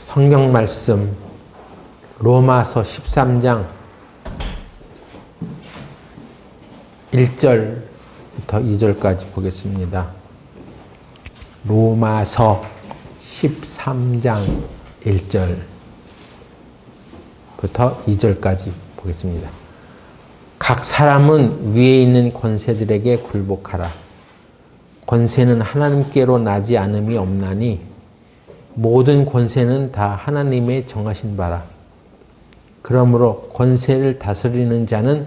성경 말씀 로마서 13장 1절부터 2절까지 보겠습니다. 로마서 13장 1절부터 2절까지 보겠습니다. 각 사람은 위에 있는 권세들에게 굴복하라. 권세는 하나님께로 나지 않음이 없나니 모든 권세는 다 하나님의 정하신 바라. 그러므로 권세를 다스리는 자는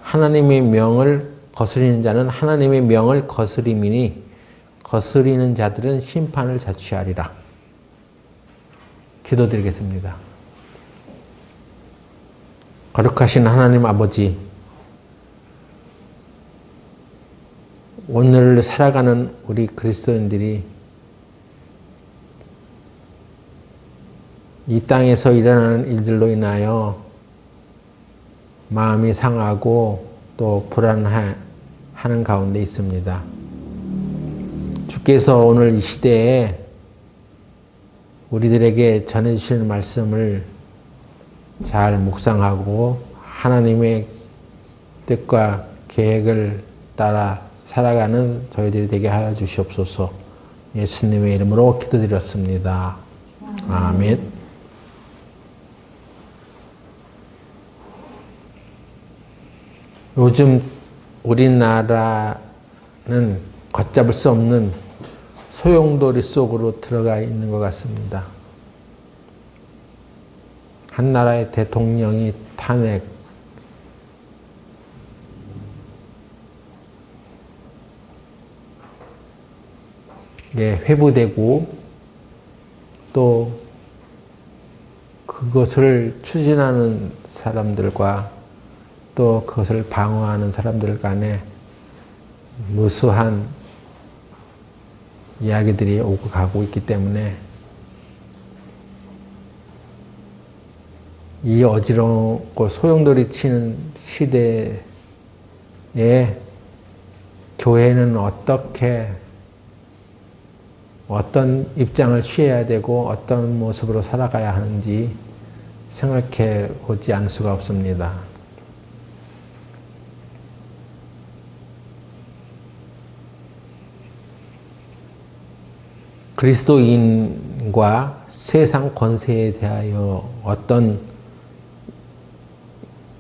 하나님의 명을 거스리는 자는 하나님의 명을 거스림이니 거스리는 자들은 심판을 자취하리라. 기도드리겠습니다. 거룩하신 하나님 아버지, 오늘 살아가는 우리 그리스도인들이 이 땅에서 일어나는 일들로 인하여 마음이 상하고 또 불안하는 가운데 있습니다. 주께서 오늘 이 시대에 우리들에게 전해주시는 말씀을 잘 묵상하고 하나님의 뜻과 계획을 따라 살아가는 저희들이 되게 하여 주시옵소서. 예수님의 이름으로 기도드렸습니다. 아멘. 요즘 우리나라는 걷잡을 수 없는 소용돌이 속으로 들어가 있는 것 같습니다. 한 나라의 대통령이 탄핵, 회부되고 또 그것을 추진하는 사람들과 또 그것을 방어하는 사람들 간에 무수한 이야기들이 오고 가고 있기 때문에 이 어지럽고 소용돌이 치는 시대에 교회는 어떤 입장을 취해야 되고 어떤 모습으로 살아가야 하는지 생각해 보지 않을 수가 없습니다. 그리스도인과 세상 권세에 대하여 어떤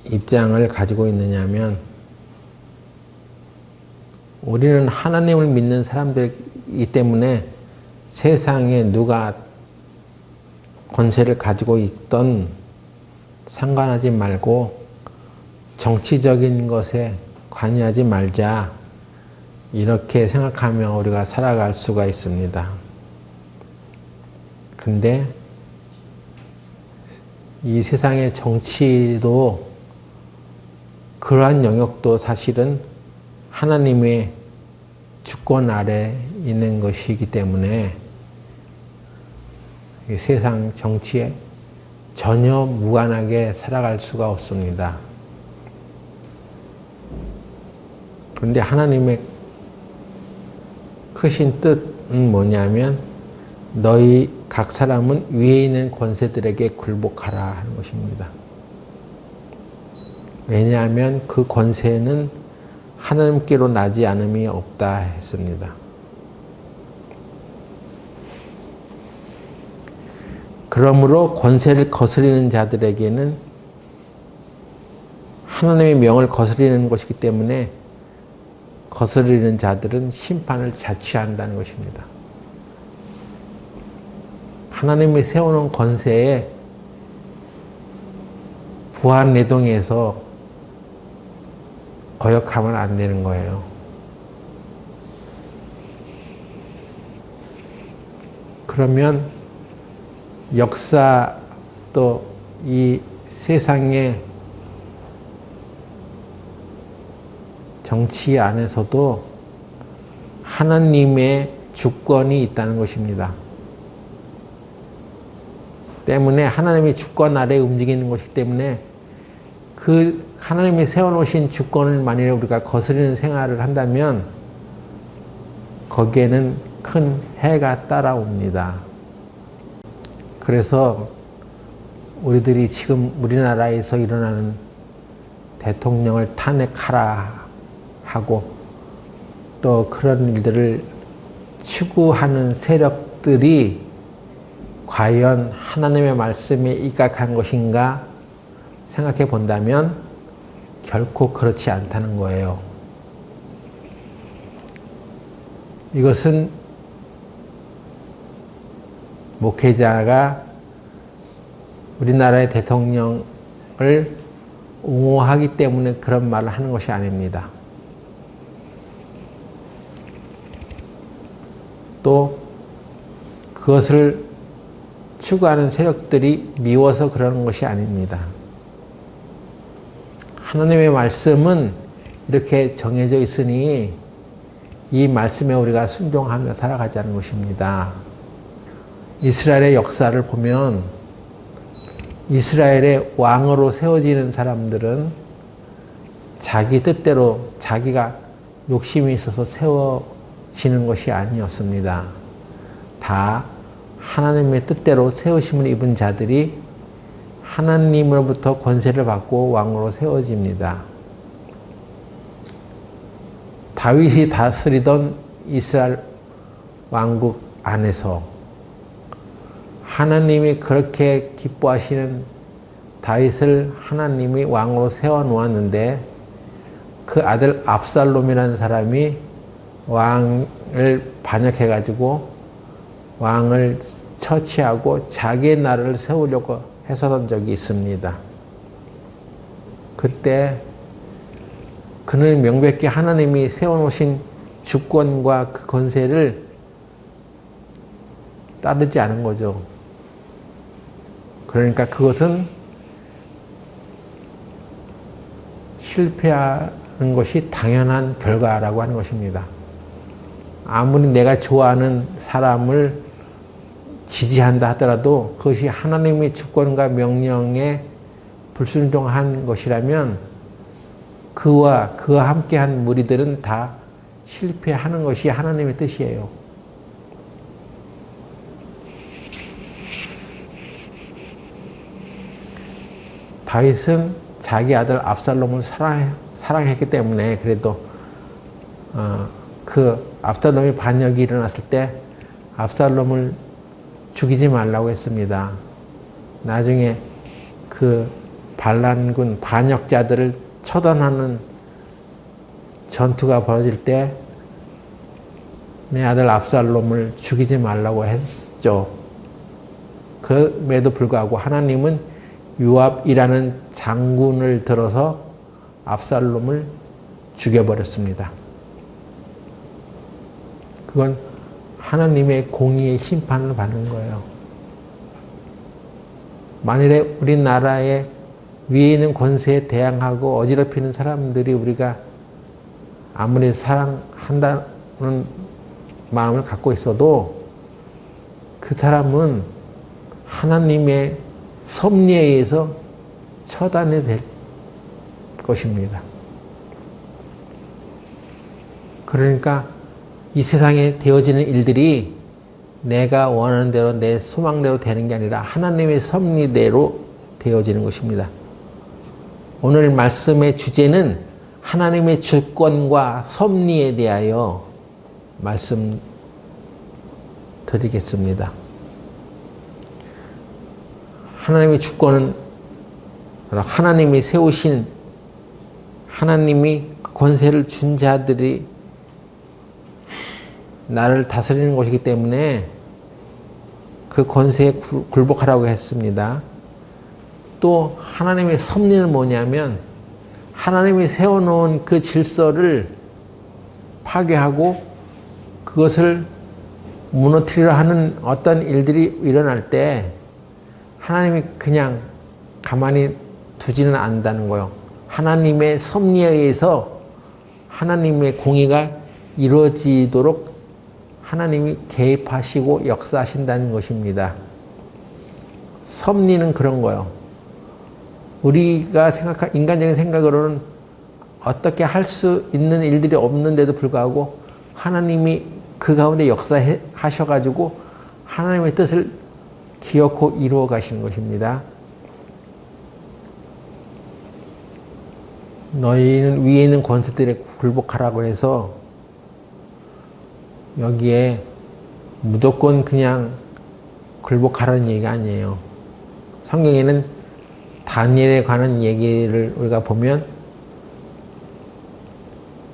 입장을 가지고 있느냐면, 우리는 하나님을 믿는 사람들이기 때문에 세상에 누가 권세를 가지고 있던 상관하지 말고 정치적인 것에 관여하지 말자, 이렇게 생각하며 우리가 살아갈 수가 있습니다. 근데 이 세상의 정치도 그러한 영역도 사실은 하나님의 주권 아래 있는 것이기 때문에 세상 정치에 전혀 무관하게 살아갈 수가 없습니다. 그런데 하나님의 크신 뜻은 뭐냐면, 너희 각 사람은 위에 있는 권세들에게 굴복하라 하는 것입니다. 왜냐하면 그 권세는 하나님께로 나지 않음이 없다 했습니다. 그러므로 권세를 거스리는 자들에게는 하나님의 명을 거스리는 것이기 때문에 거스리는 자들은 심판을 자취한다는 것입니다. 하나님이 세우는 권세에 부안내동에서 거역하면 안 되는 거예요. 그러면 역사 또 이 세상의 정치 안에서도 하나님의 주권이 있다는 것입니다. 때문에 하나님의 주권 아래 움직이는 것이기 때문에 그 하나님이 세워놓으신 주권을 만일에 우리가 거스르는 생활을 한다면 거기에는 큰 해가 따라옵니다. 그래서 우리들이 지금 우리나라에서 일어나는 대통령을 탄핵하라 하고 또 그런 일들을 추구하는 세력들이 과연 하나님의 말씀에 입각한 것인가 생각해 본다면 결코 그렇지 않다는 거예요. 이것은 목회자가 우리나라의 대통령을 옹호하기 때문에 그런 말을 하는 것이 아닙니다. 또 그것을 추구하는 세력들이 미워서 그러는 것이 아닙니다. 하나님의 말씀은 이렇게 정해져 있으니 이 말씀에 우리가 순종하며 살아가자는 것입니다. 이스라엘의 역사를 보면 이스라엘의 왕으로 세워지는 사람들은 자기 뜻대로 자기가 욕심이 있어서 세워지는 것이 아니었습니다. 다 하나님의 뜻대로 세우심을 입은 자들이 하나님으로부터 권세를 받고 왕으로 세워집니다. 다윗이 다스리던 이스라엘 왕국 안에서 하나님이 그렇게 기뻐하시는 다윗을 하나님이 왕으로 세워놓았는데 그 아들 압살롬이라는 사람이 왕을 반역해가지고 왕을 처치하고 자기의 나라를 세우려고 했었던 적이 있습니다. 그때 그는 명백히 하나님이 세워놓으신 주권과 그 권세를 따르지 않은 거죠. 그러니까 그것은 실패하는 것이 당연한 결과라고 하는 것입니다. 아무리 내가 좋아하는 사람을 지지한다 하더라도 그것이 하나님의 주권과 명령에 불순종한 것이라면 그와 함께한 무리들은 다 실패하는 것이 하나님의 뜻이에요. 다윗은 자기 아들 압살롬을 사랑했기 때문에 그래도 그 압살롬이 반역이 일어났을 때 압살롬을 죽이지 말라고 했습니다. 나중에 그 반란군 반역자들을 처단하는 전투가 벌어질 때 내 아들 압살롬을 죽이지 말라고 했죠. 그럼에도 불구하고 하나님은 요압이라는 장군을 들어서 압살롬을 죽여버렸습니다. 그건 하나님의 공의의 심판을 받는 거예요. 만일에 우리나라의 위에 있는 권세에 대항하고 어지럽히는 사람들이 우리가 아무리 사랑한다는 마음을 갖고 있어도 그 사람은 하나님의 섭리에 의해서 처단이 될 것입니다. 그러니까 이 세상에 되어지는 일들이 내가 원하는 대로 내 소망대로 되는 게 아니라 하나님의 섭리대로 되어지는 것입니다. 오늘 말씀의 주제는 하나님의 주권과 섭리에 대하여 말씀드리겠습니다. 하나님의 주권은 하나님이 세우신 하나님이 권세를 준 자들이 나를 다스리는 것이기 때문에 그 권세에 굴복하라고 했습니다. 또 하나님의 섭리는 뭐냐면 하나님이 세워놓은 그 질서를 파괴하고 그것을 무너뜨리려 하는 어떤 일들이 일어날 때 하나님이 그냥 가만히 두지는 않는다는 거예요. 하나님의 섭리에 의해서 하나님의 공의가 이루어지도록 하나님이 개입하시고 역사하신다는 것입니다. 섭리는 그런 거예요. 우리가 인간적인 생각으로는 어떻게 할 수 있는 일들이 없는데도 불구하고 하나님이 그 가운데 역사하셔가지고 하나님의 뜻을 기어코 이루어 가시는 것입니다. 너희는 위에 있는 권세들에 굴복하라고 해서 여기에 무조건 그냥 굴복하라는 얘기가 아니에요. 성경에는 다니엘에 관한 얘기를 우리가 보면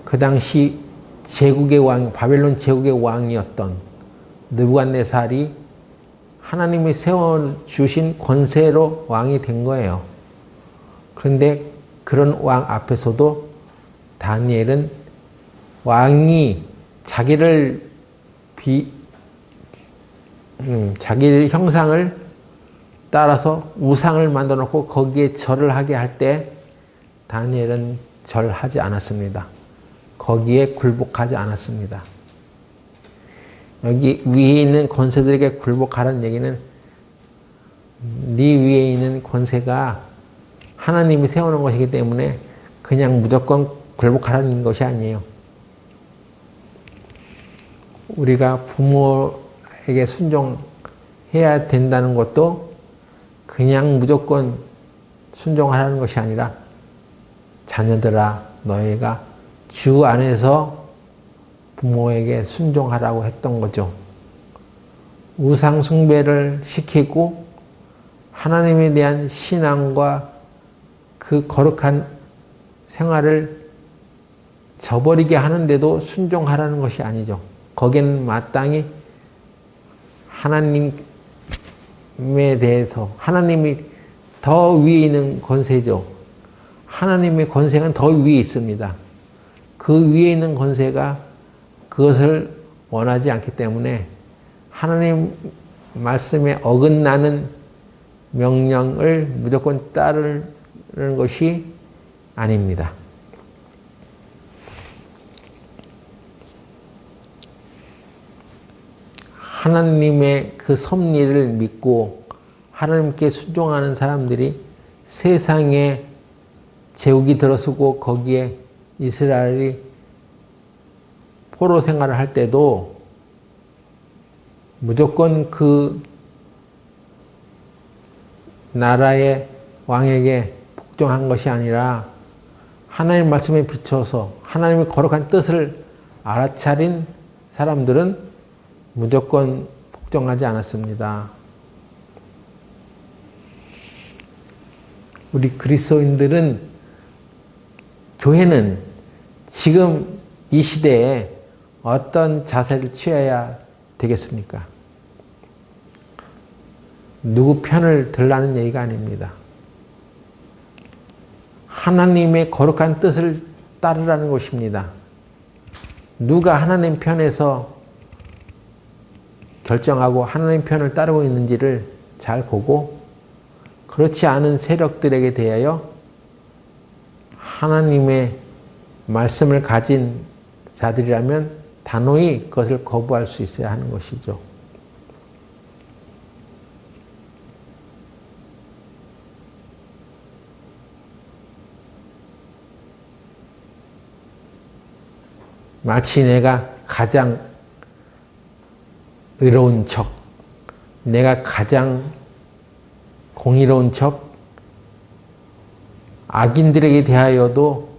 그 당시 제국의 왕, 바벨론 제국의 왕이었던 느부갓네살이 하나님이 세워주신 권세로 왕이 된 거예요. 그런데 그런 왕 앞에서도 다니엘은 왕이 자기를 자기 형상을 따라서 우상을 만들어 놓고 거기에 절을 하게 할 때 다니엘은 절하지 않았습니다. 거기에 굴복하지 않았습니다. 여기 위에 있는 권세들에게 굴복하라는 얘기는 네 위에 있는 권세가 하나님이 세워놓은 것이기 때문에 그냥 무조건 굴복하라는 것이 아니에요. 우리가 부모에게 순종해야 된다는 것도 그냥 무조건 순종하라는 것이 아니라 자녀들아 너희가 주 안에서 부모에게 순종하라고 했던 거죠. 우상 숭배를 시키고 하나님에 대한 신앙과 그 거룩한 생활을 저버리게 하는데도 순종하라는 것이 아니죠. 거기는 마땅히 하나님에 대해서 하나님이 더 위에 있는 권세죠. 하나님의 권세는 더 위에 있습니다. 그 위에 있는 권세가 그것을 원하지 않기 때문에 하나님 말씀에 어긋나는 명령을 무조건 따르는 것이 아닙니다. 하나님의 그 섭리를 믿고 하나님께 순종하는 사람들이 세상에 제국이 들어서고 거기에 이스라엘이 포로 생활을 할 때도 무조건 그 나라의 왕에게 복종한 것이 아니라 하나님 말씀에 비춰서 하나님의 거룩한 뜻을 알아차린 사람들은 무조건 복종하지 않았습니다. 우리 그리스도인들은 교회는 지금 이 시대에 어떤 자세를 취해야 되겠습니까? 누구 편을 들라는 얘기가 아닙니다. 하나님의 거룩한 뜻을 따르라는 것입니다. 누가 하나님 편에서 결정하고 하나님 편을 따르고 있는지를 잘 보고 그렇지 않은 세력들에게 대하여 하나님의 말씀을 가진 자들이라면 단호히 그것을 거부할 수 있어야 하는 것이죠. 마치 내가 가장 의로운 척, 내가 가장 공의로운 척, 악인들에게 대하여도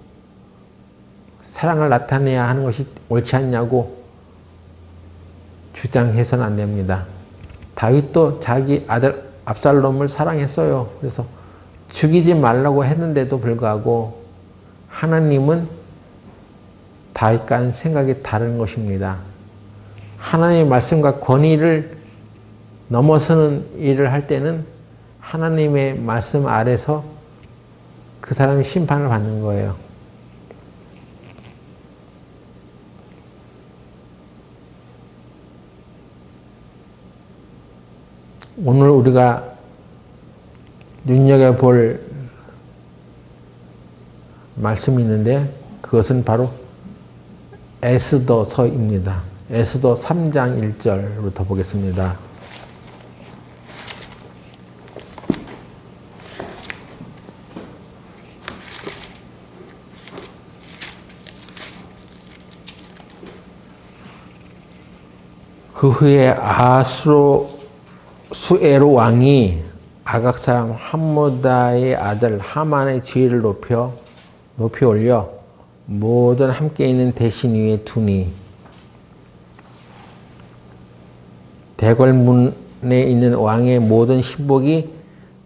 사랑을 나타내야 하는 것이 옳지 않냐고 주장해서는 안 됩니다. 다윗도 자기 아들 압살롬을 사랑했어요. 그래서 죽이지 말라고 했는데도 불구하고 하나님은 다윗과는 생각이 다른 것입니다. 하나님의 말씀과 권위를 넘어서는 일을 할 때는 하나님의 말씀 아래서 그 사람이 심판을 받는 거예요. 오늘 우리가 눈여겨볼 말씀이 있는데 그것은 바로 에스더서입니다. 에스더 3장 1절부터 보겠습니다. 그 후에 아수르 수에로 왕이 아각 사람 함모다의 아들 하만의 지위를 높이 올려 모든 함께 있는 대신 위에 두니 대궐문에 있는 왕의 모든 신복이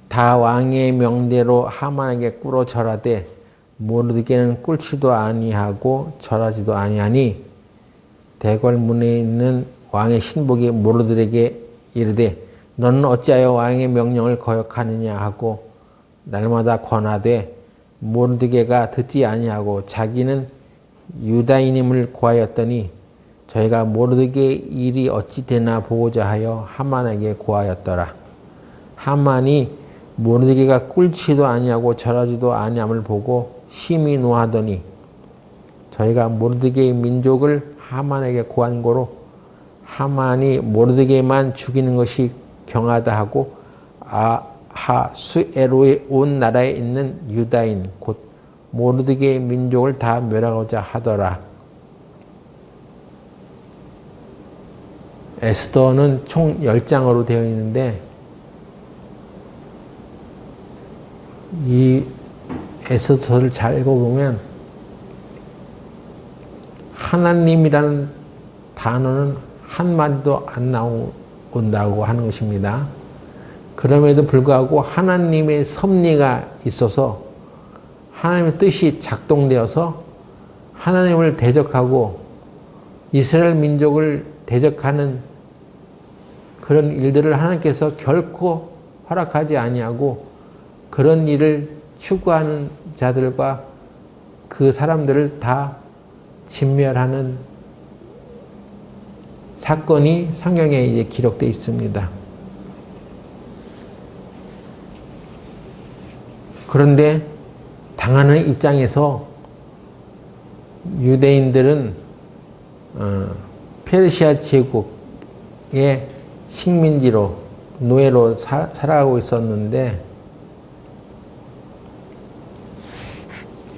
다 왕의 명대로 하만에게 꿇어 절하되 모르드게는 꿇지도 아니하고 절하지도 아니하니 대궐문에 있는 왕의 신복이 모르드에게 이르되 너는 어찌하여 왕의 명령을 거역하느냐 하고 날마다 권하되 모르드게가 듣지 아니하고 자기는 유다인임을 고하였더니 저희가 모르드게의 일이 어찌 되나 보고자 하여 하만에게 고하였더라. 하만이 모르드게가 꿇지도 아니하고 절하지도 아니함을 보고 심히 노하더니 저희가 모르드게의 민족을 하만에게 고한 고로 하만이 모르드게만 죽이는 것이 경하다 하고 아하수에로의 온 나라에 있는 유다인 곧 모르드게의 민족을 다 멸하고자 하더라. 에스더는 총 10장으로 되어 있는데 이 에스더를 잘 읽어보면 하나님이라는 단어는 한마디도 안 나온다고 하는 것입니다. 그럼에도 불구하고 하나님의 섭리가 있어서 하나님의 뜻이 작동되어서 하나님을 대적하고 이스라엘 민족을 대적하는 그런 일들을 하나님께서 결코 허락하지 아니하고 그런 일을 추구하는 자들과 그 사람들을 다 진멸하는 사건이 성경에 이제 기록되어 있습니다. 그런데 당하는 입장에서 유대인들은 페르시아 제국의 식민지로 노예로 살아가고 있었는데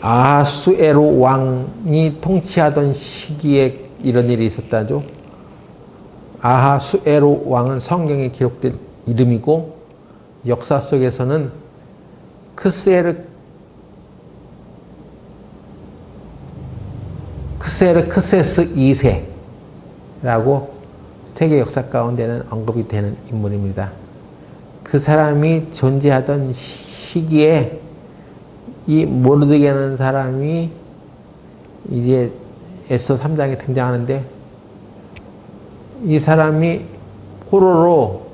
아하수에로 왕이 통치하던 시기에 이런 일이 있었다죠. 아하수에로 왕은 성경에 기록된 이름이고 역사 속에서는 크세르크세스 2세라고 세계 역사 가운데는 언급이 되는 인물입니다. 그 사람이 존재하던 시기에 이 모르드게라는 사람이 이제 에스더 3장에 등장하는데 이 사람이 포로로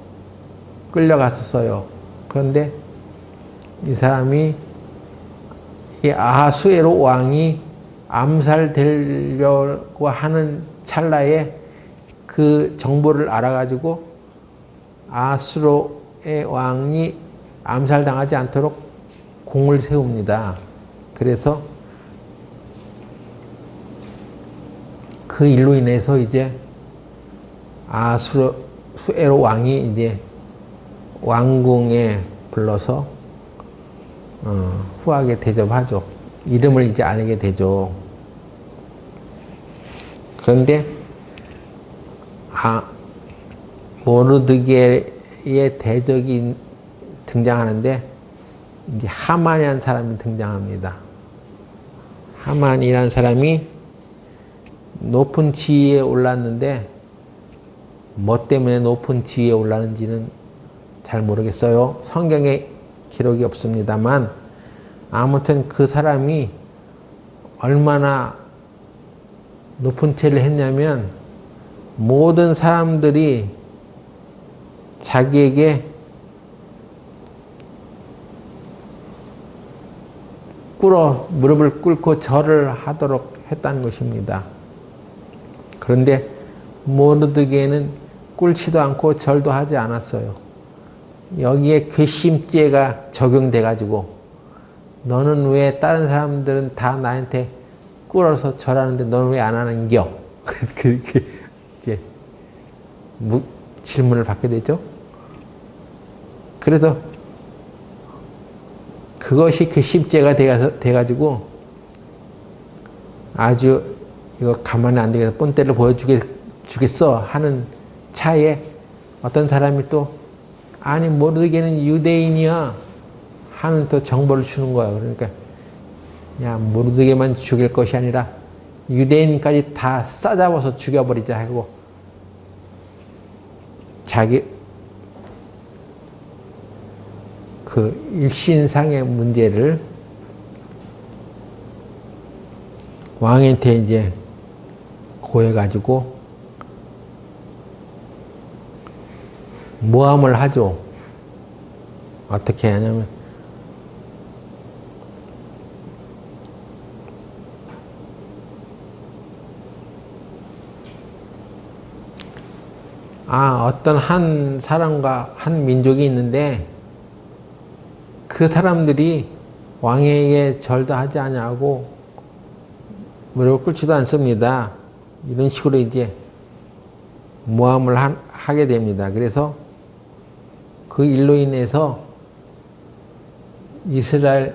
끌려갔었어요. 그런데 이 사람이 이 아하수에로 왕이 암살되려고 하는 찰나에 그 정보를 알아가지고 아하수에로의 왕이 암살당하지 않도록 공을 세웁니다. 그래서 그 일로 인해서 이제 아하수에로 왕이 이제 왕궁에 불러서 후하게 대접하죠. 이름을 이제 알게 되죠. 그런데 모르드게의 대적이 등장하는데 이제 하만이라는 사람이 등장합니다. 하만이라는 사람이 높은 지위에 올랐는데 뭐 때문에 높은 지위에 올랐는지는 잘 모르겠어요. 성경에 기록이 없습니다만 아무튼 그 사람이 얼마나 높은 채를 했냐면 모든 사람들이 자기에게 무릎을 꿇고 절을 하도록 했다는 것입니다. 그런데 모르드게는 꿇지도 않고 절도 하지 않았어요. 여기에 괘씸죄가 적용돼 가지고 너는 왜 다른 사람들은 다 나한테 꿇어서 절하는데 너는 왜 안 하는겨? 그렇게 이제 질문을 받게 되죠. 그래서 그것이 괘씸죄가 돼가지고 아주 이거 가만히 안 되겠어 본때를 보여주겠어 하는 차에 어떤 사람이 또 아니 모르게는 유대인이야 하는 또 정보를 주는 거야. 그러니까 야 모르게만 죽일 것이 아니라 유대인까지 다 싸잡아서 죽여버리자 하고 자기 그 일신상의 문제를 왕한테 이제 고해가지고 모함을 하죠. 어떻게 하냐면 어떤 한 사람과 한 민족이 있는데 그 사람들이 왕에게 절도 하지 않냐고 무릎을 꿇지도 않습니다. 이런 식으로 이제 모함을 하게 됩니다. 그래서 그 일로 인해서 이스라엘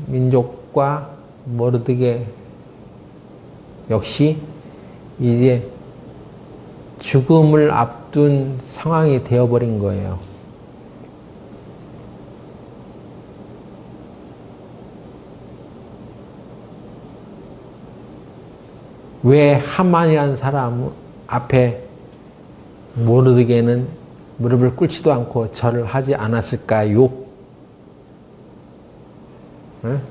민족과 모르드게 역시 이제 죽음을 앞둔 상황이 되어버린 거예요. 왜 하만이라는 사람 앞에 모르드게는 무릎을 꿇지도 않고 절을 하지 않았을까요? 응?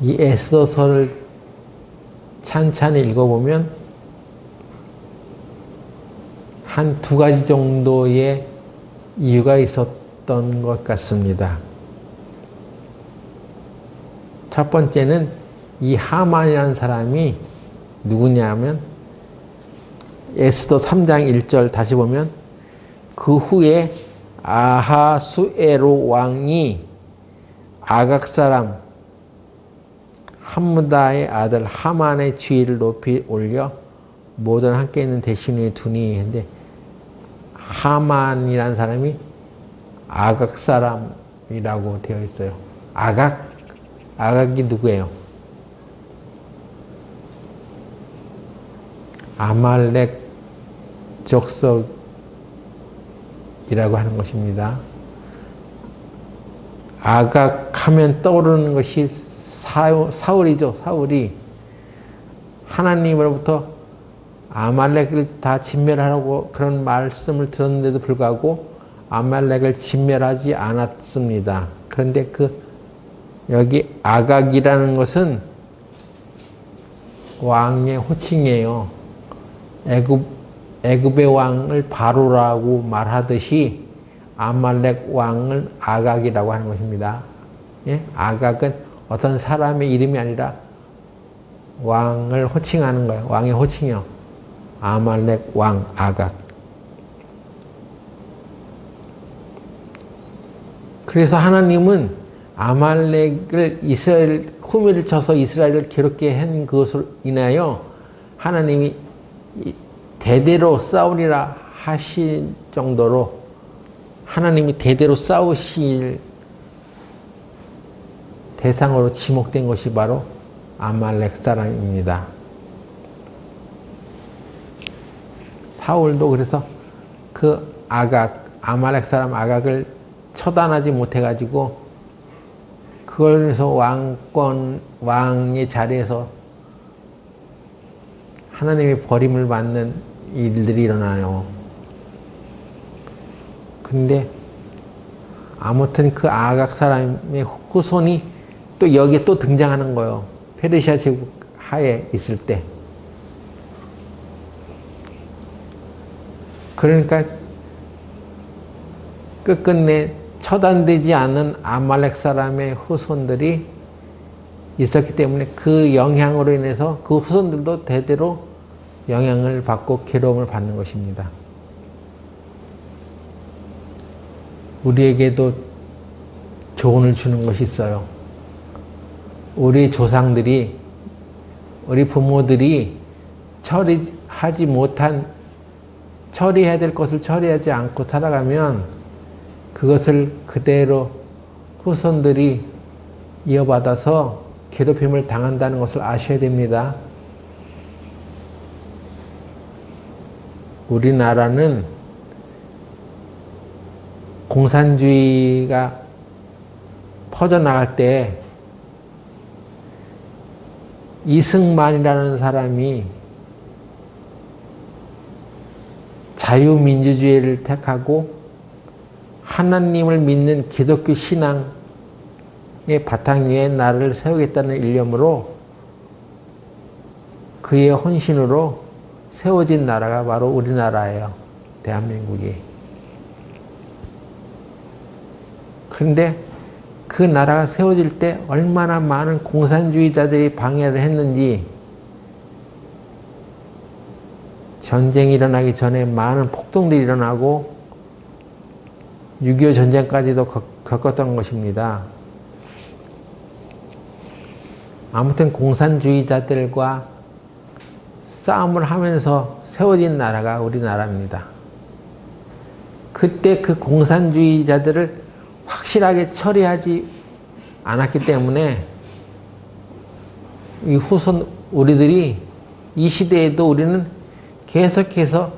이 에스더서를 찬찬히 읽어보면 한 두 가지 정도의 이유가 있었던 것 같습니다. 첫 번째는 이 하만이라는 사람이 누구냐면 에스더 3장 1절 다시 보면 그 후에 아하수에로 왕이 아각 사람 함무다의 아들 하만의 지위를 높이 올려 모든 함께 있는 대신 위에 두니 했는데 하만이라는 사람이 아각 사람이라고 되어 있어요. 아각이 누구예요? 아말렉 족속이라고 하는 것입니다. 아각하면 떠오르는 것이 사울이죠. 사울이 하나님으로부터 아말렉을 다 진멸하라고 그런 말씀을 들었는데도 불구하고 아말렉을 진멸하지 않았습니다. 그런데 여기 아각이라는 것은 왕의 호칭이에요. 애굽의 왕을 바로라고 말하듯이 아말렉 왕을 아각이라고 하는 것입니다. 예? 아각은 어떤 사람의 이름이 아니라 왕을 호칭하는 거예요. 왕의 호칭이요. 아말렉 왕 아각. 그래서 하나님은 아말렉을 이스라엘 후미를 쳐서 이스라엘을 괴롭게 한 것으로 인하여 하나님이 대대로 싸우리라 하신 정도로 하나님이 대대로 싸우실 대상으로 지목된 것이 바로 아말렉 사람입니다. 사울도 그래서 그 아말렉 사람 아각을 처단하지 못해가지고 그걸 위해서 왕의 자리에서 하나님의 버림을 받는 일들이 일어나요. 근데 아무튼 그 아각 사람의 후손이 또 여기에 또 등장하는 거예요. 페르시아 제국 하에 있을 때. 그러니까 끝끝내 처단되지 않는 아말렉 사람의 후손들이 있었기 때문에 그 영향으로 인해서 그 후손들도 대대로 영향을 받고 괴로움을 받는 것입니다. 우리에게도 교훈을 주는 것이 있어요. 우리 조상들이, 우리 부모들이 처리하지 못한, 처리해야 될 것을 처리하지 않고 살아가면 그것을 그대로 후손들이 이어받아서 괴롭힘을 당한다는 것을 아셔야 됩니다. 우리나라는 공산주의가 퍼져나갈 때 이승만이라는 사람이 자유민주주의를 택하고 하나님을 믿는 기독교 신앙의 바탕 위에 나라를 세우겠다는 일념으로 그의 헌신으로 세워진 나라가 바로 우리나라예요. 대한민국이. 그런데 그 나라가 세워질 때 얼마나 많은 공산주의자들이 방해를 했는지, 전쟁이 일어나기 전에 많은 폭동들이 일어나고 6.25 전쟁까지도 겪었던 것입니다. 아무튼 공산주의자들과 싸움을 하면서 세워진 나라가 우리나라입니다. 그때 그 공산주의자들을 확실하게 처리하지 않았기 때문에 이 후손 우리들이 이 시대에도 우리는 계속해서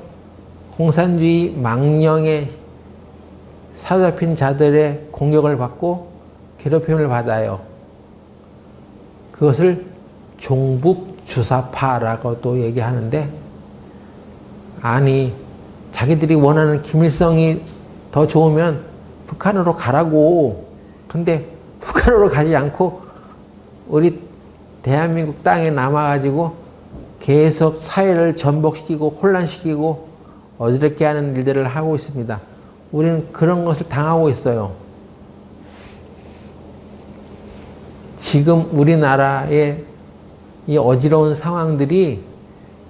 공산주의 망령에 사로잡힌 자들의 공격을 받고 괴롭힘을 받아요. 그것을 종북주사파라고도 얘기하는데, 아니 자기들이 원하는 김일성이 더 좋으면 북한으로 가라고. 근데 북한으로 가지 않고 우리 대한민국 땅에 남아가지고 계속 사회를 전복시키고 혼란시키고 어지럽게 하는 일들을 하고 있습니다. 우리는 그런 것을 당하고 있어요. 지금 우리나라의 이 어지러운 상황들이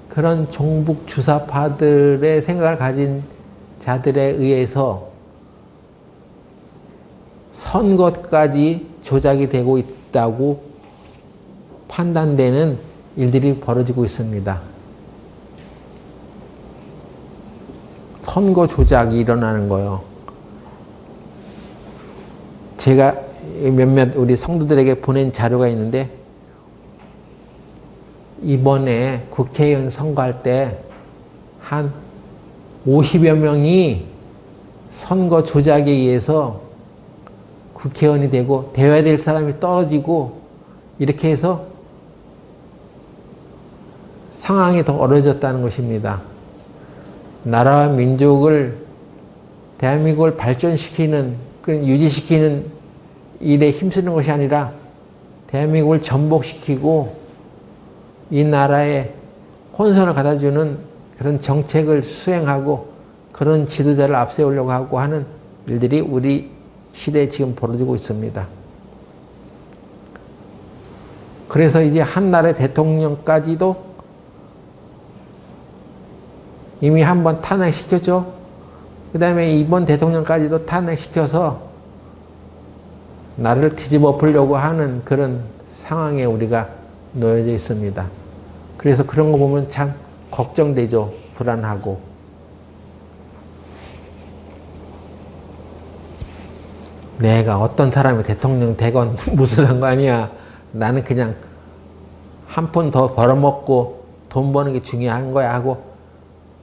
그런 종북주사파들의 생각을 가진 자들에 의해서 선거까지 조작이 되고 있다고 판단되는 일들이 벌어지고 있습니다. 선거 조작이 일어나는 거요. 제가 몇몇 우리 성도들에게 보낸 자료가 있는데, 이번에 국회의원 선거할 때 한 50여 명이 선거 조작에 의해서 국회의원이 되고 되어야 될 사람이 떨어지고 이렇게 해서 상황이 더 어려워졌다는 것입니다. 나라와 민족을, 대한민국을 발전시키는, 유지시키는 일에 힘쓰는 것이 아니라 대한민국을 전복시키고 이 나라에 혼선을 갖다주는 그런 정책을 수행하고 그런 지도자를 앞세우려고 하고 하는 일들이 우리 시대에 지금 벌어지고 있습니다. 그래서 이제 한 나라의 대통령까지도 이미 한번 탄핵시켰죠. 그 다음에 이번 대통령까지도 탄핵시켜서 나라를 뒤집어 엎으려고 하는 그런 상황에 우리가 놓여져 있습니다. 그래서 그런 거 보면 참 걱정되죠. 불안하고. 내가 어떤 사람이 대통령 되건 무슨 상관이야. 나는 그냥 한 푼 더 벌어먹고 돈 버는 게 중요한 거야 하고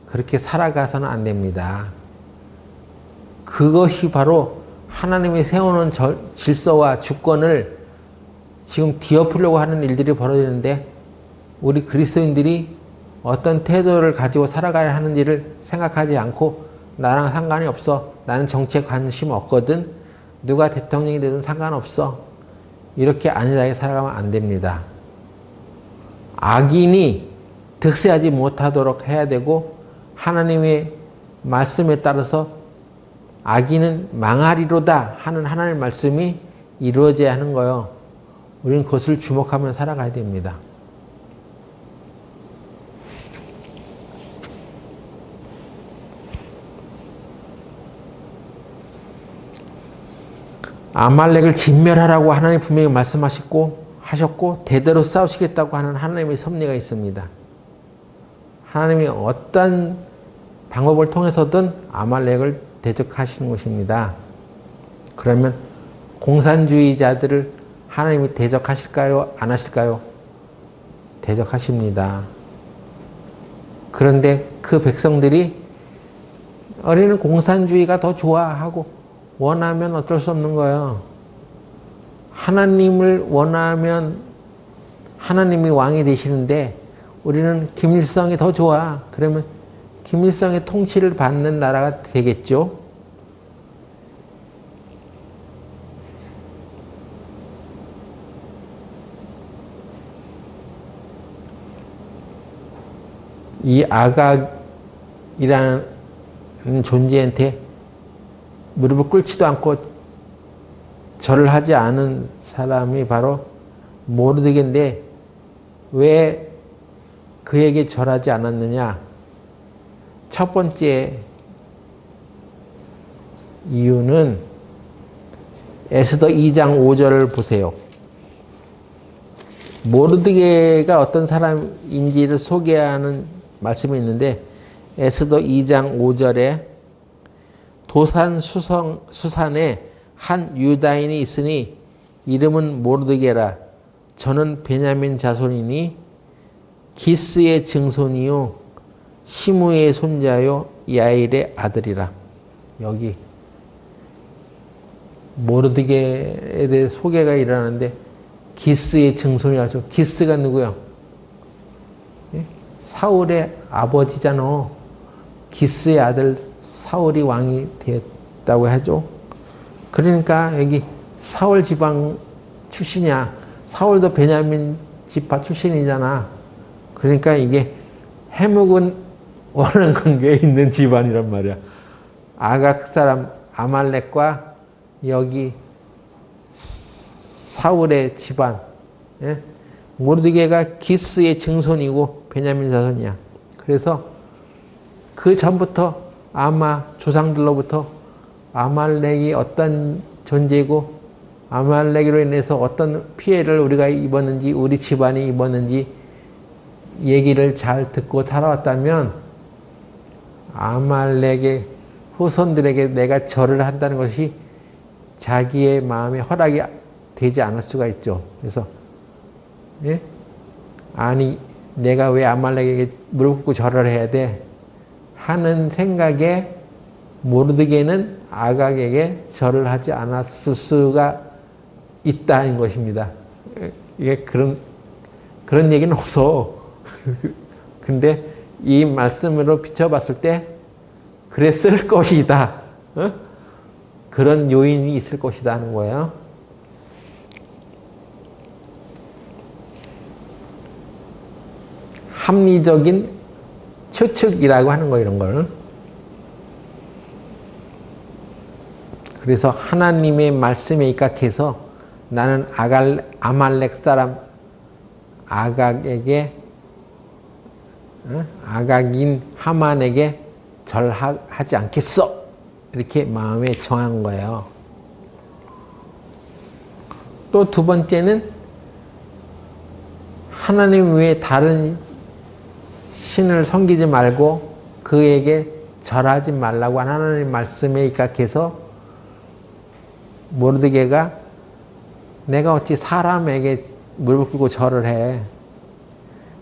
그렇게 살아가서는 안 됩니다. 그것이 바로 하나님이 세우는 질서와 주권을 지금 뒤엎으려고 하는 일들이 벌어지는데, 우리 그리스도인들이 어떤 태도를 가지고 살아가야 하는지를 생각하지 않고 나랑 상관이 없어. 나는 정치에 관심 없거든. 누가 대통령이 되든 상관없어. 이렇게 안일하게 살아가면 안 됩니다. 악인이 득세하지 못하도록 해야 되고, 하나님의 말씀에 따라서 악인은 망하리로다 하는 하나님의 말씀이 이루어져야 하는 거예요. 우리는 그것을 주목하며 살아가야 됩니다. 아말렉을 진멸하라고 하나님 분명히 하셨고 대대로 싸우시겠다고 하는 하나님의 섭리가 있습니다. 하나님이 어떤 방법을 통해서든 아말렉을 대적하시는 것입니다. 그러면 공산주의자들을 하나님이 대적하실까요? 안 하실까요? 대적하십니다. 그런데 그 백성들이 우리는 공산주의가 더 좋아하고 원하면 어쩔 수 없는 거예요. 하나님을 원하면 하나님이 왕이 되시는데 우리는 김일성이 더 좋아. 그러면 김일성의 통치를 받는 나라가 되겠죠. 이 아각이라는 존재한테 무릎을 꿇지도 않고 절을 하지 않은 사람이 바로 모르드게인데 왜 그에게 절하지 않았느냐? 첫 번째 이유는 에스더 2장 5절을 보세요. 모르드게가 어떤 사람인지를 소개하는 말씀이 있는데 에스더 2장 5절에 도산 수산에 한 유다인이 있으니 이름은 모르드게라. 저는 베냐민 자손이니 기스의 증손이요 시므의 손자요 야일의 아들이라. 여기 모르드게에 대해 소개가 일어나는데 기스의 증손이라죠. 기스가 누구요? 사울의 아버지잖아. 기스의 아들 사울이 왕이 되었다고 하죠. 그러니까 여기 사울 지방 출신이야. 사울도 베냐민 지파 출신이잖아. 그러니까 이게 해묵은 원한 관계에 있는 집안이란 말이야. 아각 사람 아말렉과 여기 사울의 집안. 예? 모르드게가 기스의 증손이고 베냐민 자손이야. 그래서 그 전부터 아마 조상들로부터 아말렉이 어떤 존재고 아말렉으로 인해서 어떤 피해를 우리가 입었는지 우리 집안이 입었는지 얘기를 잘 듣고 살아왔다면 아말렉의 후손들에게 내가 절을 한다는 것이 자기의 마음에 허락이 되지 않을 수가 있죠. 그래서 예? 아니 내가 왜 아말렉에게 무릎 꿇고 절을 해야 돼? 하는 생각에 모르드게는 아각에게 절을 하지 않았을 수가 있다는 것입니다. 이게 그런 얘기는 없어. 근데 이 말씀으로 비춰봤을 때 그랬을 것이다. 어? 그런 요인이 있을 것이다 하는 거예요. 합리적인 추측이라고 하는 거 이런 걸. 그래서 하나님의 말씀에 입각해서 나는 아말렉 사람 아각에게 아각인 하만에게 절하지 않겠어. 이렇게 마음에 정한 거예요. 또 두 번째는 하나님 외에 다른 신을 섬기지 말고 그에게 절하지 말라고 하나님 말씀에 입각해서 모르드게가 내가 어찌 사람에게 무릎 꿇고 절을 해.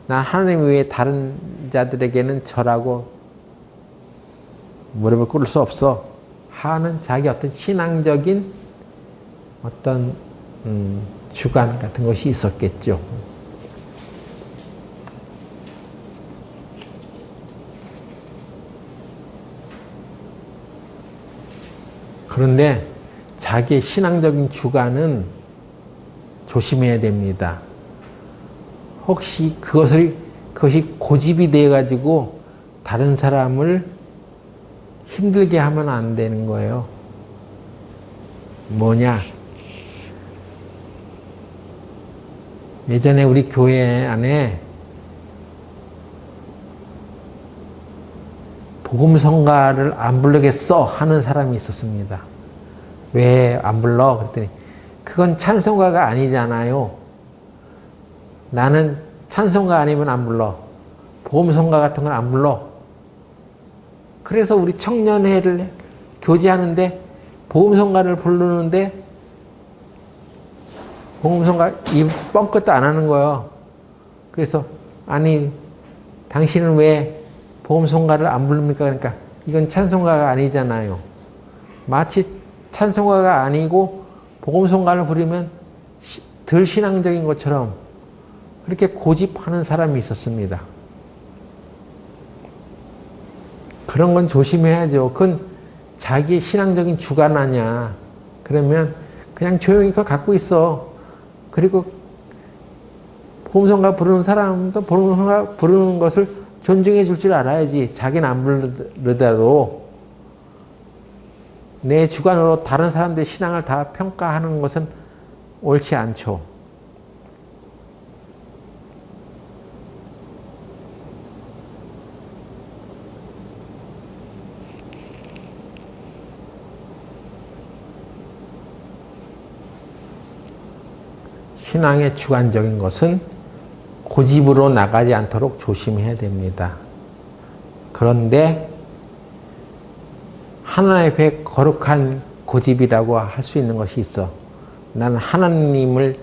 난 하나님 외에 다른 자들에게는 절하고 무릎을 꿇을 수 없어 하는 자기 어떤 신앙적인 어떤 주관 같은 것이 있었겠죠. 그런데 자기의 신앙적인 주관은 조심해야 됩니다. 혹시 그것이 고집이 되어가지고 다른 사람을 힘들게 하면 안 되는 거예요. 뭐냐? 예전에 우리 교회 안에 복음성가를 안 부르겠어 하는 사람이 있었습니다. 왜 안 불러? 그랬더니 그건 찬송가가 아니잖아요. 나는 찬송가 아니면 안 불러. 복음성가 같은 건 안 불러. 그래서 우리 청년회를 교제하는데 복음성가를 부르는데 복음성가 입 뻥끗도 안 하는 거예요. 그래서 아니 당신은 왜 복음성가를 안 부릅니까? 그러니까 이건 찬송가가 아니잖아요. 마치 찬송가가 아니고 복음성가를 부르면 덜 신앙적인 것처럼 그렇게 고집하는 사람이 있었습니다. 그런 건 조심해야죠. 그건 자기의 신앙적인 주관 아니야. 그러면 그냥 조용히 그걸 갖고 있어. 그리고 복음성가 부르는 사람도 복음성가 부르는 것을 존중해 줄 줄 알아야지. 자기는 안 부르더라도 내 주관으로 다른 사람들의 신앙을 다 평가하는 것은 옳지 않죠. 신앙의 주관적인 것은 고집으로 나가지 않도록 조심해야 됩니다. 그런데 하나님 앞에 거룩한 고집이라고 할 수 있는 것이 있어. 나는 하나님을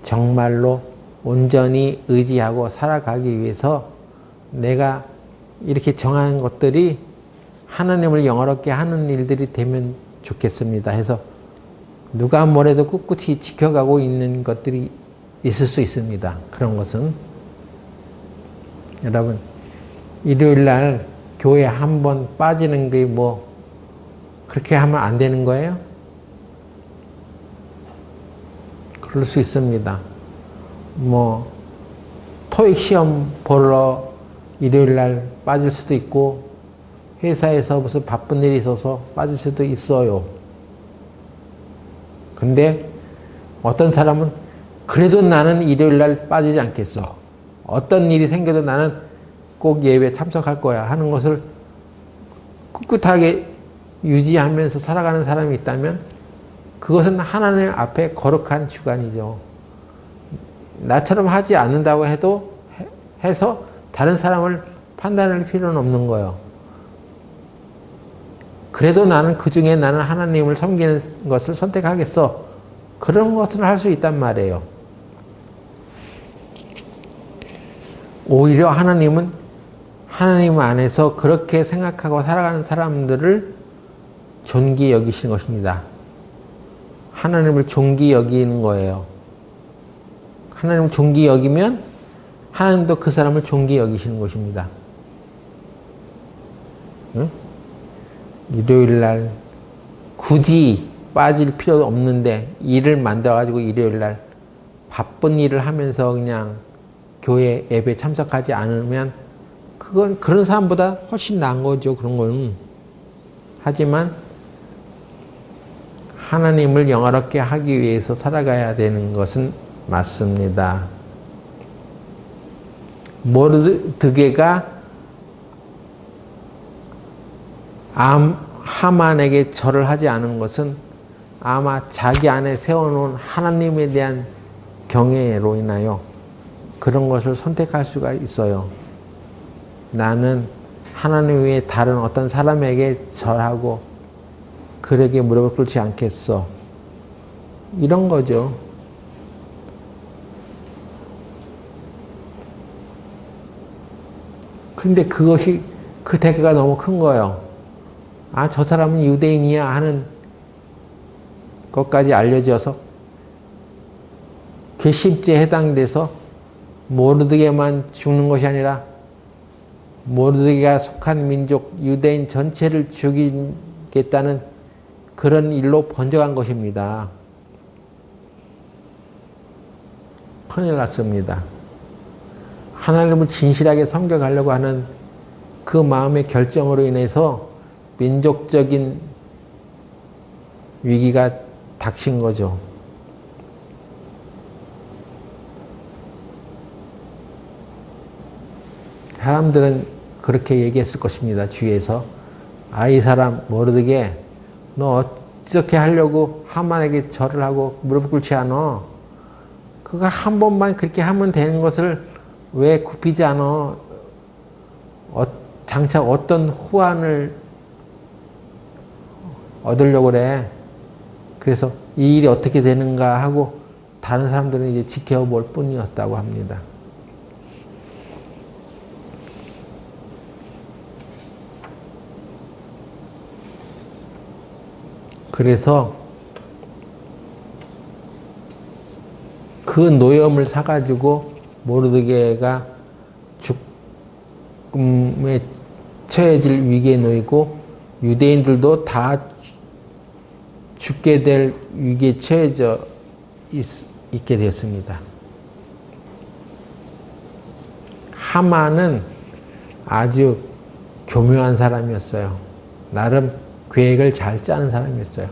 정말로 온전히 의지하고 살아가기 위해서 내가 이렇게 정한 것들이 하나님을 영화롭게 하는 일들이 되면 좋겠습니다. 해서 누가 뭐래도 꿋꿋이 지켜가고 있는 것들이 있을 수 있습니다. 그런 것은 여러분 일요일 날 교회 한 번 빠지는 게 뭐 그렇게 하면 안 되는 거예요? 그럴 수 있습니다. 뭐 토익 시험 보러 일요일 날 빠질 수도 있고 회사에서 무슨 바쁜 일이 있어서 빠질 수도 있어요. 근데 어떤 사람은 그래도 나는 일요일 날 빠지지 않겠어. 어떤 일이 생겨도 나는 꼭 예배 참석할 거야 하는 것을 꿋꿋하게 유지하면서 살아가는 사람이 있다면 그것은 하나님 앞에 거룩한 주관이죠. 나처럼 하지 않는다고 해서 다른 사람을 판단할 필요는 없는 거예요. 그래도 나는 그 중에 나는 하나님을 섬기는 것을 선택하겠어. 그런 것을 할 수 있단 말이에요. 오히려 하나님은 하나님 안에서 그렇게 생각하고 살아가는 사람들을 존귀 여기시는 것입니다. 하나님을 존귀 여기는 거예요. 하나님을 존귀 여기면 하나님도 그 사람을 존귀 여기시는 것입니다. 응? 일요일 날 굳이 빠질 필요도 없는데 일을 만들어가지고 일요일 날 바쁜 일을 하면서 그냥 교회 예배 참석하지 않으면 그건 그런 사람보다 훨씬 나은 거죠. 그런 거는. 하지만 하나님을 영화롭게 하기 위해서 살아가야 되는 것은 맞습니다. 모르드게가 하만에게 절을 하지 않은 것은 아마 자기 안에 세워놓은 하나님에 대한 경외로 인하여 그런 것을 선택할 수가 있어요. 나는 하나님 외에 다른 어떤 사람에게 절하고 그에게 무릎을 꿇지 않겠어. 이런 거죠. 근데 그것이 그 대가가 너무 큰 거예요. 아, 저 사람은 유대인이야 하는 것까지 알려져서 괘씸죄에 해당돼서 모르드게만 죽는 것이 아니라 모르드게가 속한 민족 유대인 전체를 죽이겠다는 그런 일로 번져간 것입니다. 큰일 났습니다. 하나님을 진실하게 섬겨가려고 하는 그 마음의 결정으로 인해서 민족적인 위기가 닥친 거죠. 사람들은 그렇게 얘기했을 것입니다. 주위에서. 아, 이 사람 모르드게 너 어떻게 하려고 하만에게 절을 하고 무릎 꿇지 않아? 그거 한 번만 그렇게 하면 되는 것을 왜 굽히지 않아? 장차 어떤 후환을 얻으려고 그래? 그래서 이 일이 어떻게 되는가 하고 다른 사람들은 이제 지켜볼 뿐이었다고 합니다. 그래서 그 노염을 사가지고 모르드게가 죽음에 처해질 위기에 놓이고 유대인들도 다 죽게 될 위기에 처해져 있게 되었습니다. 하만은 아주 교묘한 사람이었어요. 나름 계획을 잘 짜는 사람이었어요.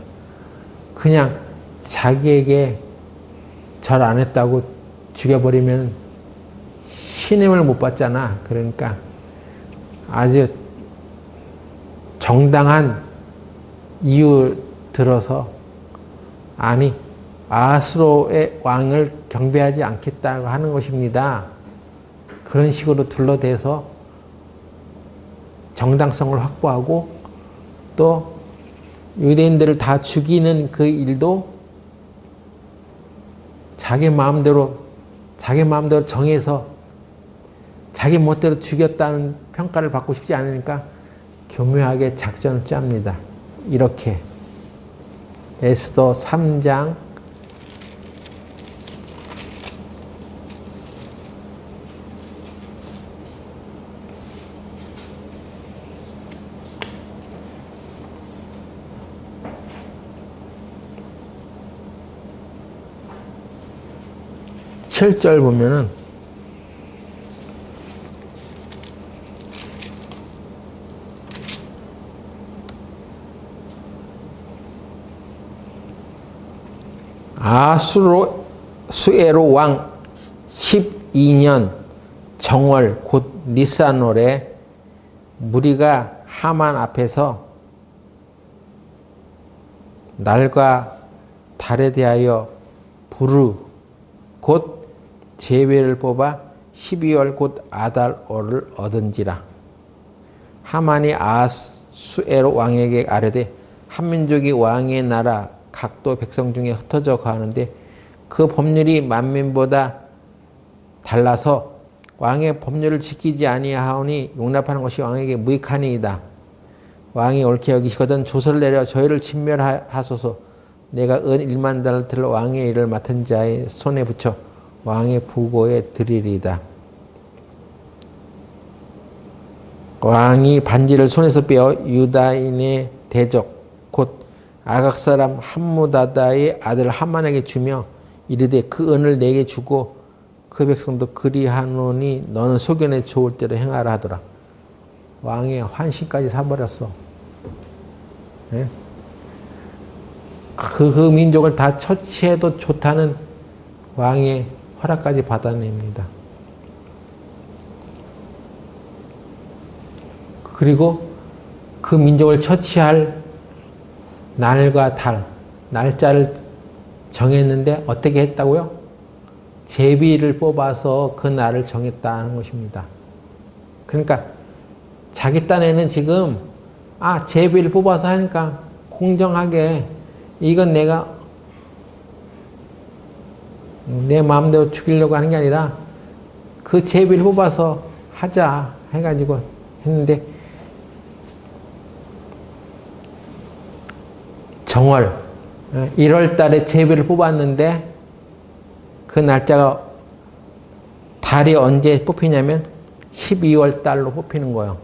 그냥 자기에게 절 안 했다고 죽여버리면 신임을 못 받잖아. 그러니까 아주 정당한 이유 들어서 아니 아하수로의 왕을 경배하지 않겠다고 하는 것입니다. 그런 식으로 둘러대서 정당성을 확보하고 또 유대인들을 다 죽이는 그 일도 자기 마음대로 정해서 자기 멋대로 죽였다는 평가를 받고 싶지 않으니까 교묘하게 작전을 짭니다. 이렇게 에스더 3장 7절 보면은 아수에로 왕 12년 정월 곧 니산월에 무리가 하만 앞에서 날과 달에 대하여 부르 곧 제비를 뽑아 12월 곧 아달월을 얻은지라. 하만이 아수에로 왕에게 아뢰되 한 민족이 왕의 나라 각도 백성 중에 흩어져 가는데 그 법률이 만민보다 달라서 왕의 법률을 지키지 아니하오니 용납하는 것이 왕에게 무익하니이다. 왕이 옳게 여기시거든 조서를 내려 저희를 진멸하소서. 내가 은 1만 달러를 왕의 일을 맡은 자의 손에 붙여 왕의 부고에 드리리이다. 왕이 반지를 손에서 빼어 유다인의 대적 곧 아각 사람 함무다다의 아들 하만에게 주며 이르되 그 은을 내게 주고 그 백성도 그리하노니 너는 소견에 좋을 대로 행하라 하더라. 왕의 환심까지 사버렸어. 네? 그 민족을 다 처치해도 좋다는 왕의 허락까지 받아냅니다. 그리고 그 민족을 처치할 날과 달, 날짜를 정했는데 어떻게 했다고요? 제비를 뽑아서 그 날을 정했다는 것입니다. 그러니까 자기 딴에는 지금 제비를 뽑아서 하니까 공정하게 이건 내가 내 마음대로 죽이려고 하는 게 아니라 그 제비를 뽑아서 하자 해가지고 했는데 정월 1월 달에 제비를 뽑았는데 그 날짜가 달이 언제 뽑히냐면 12월 달로 뽑히는 거예요.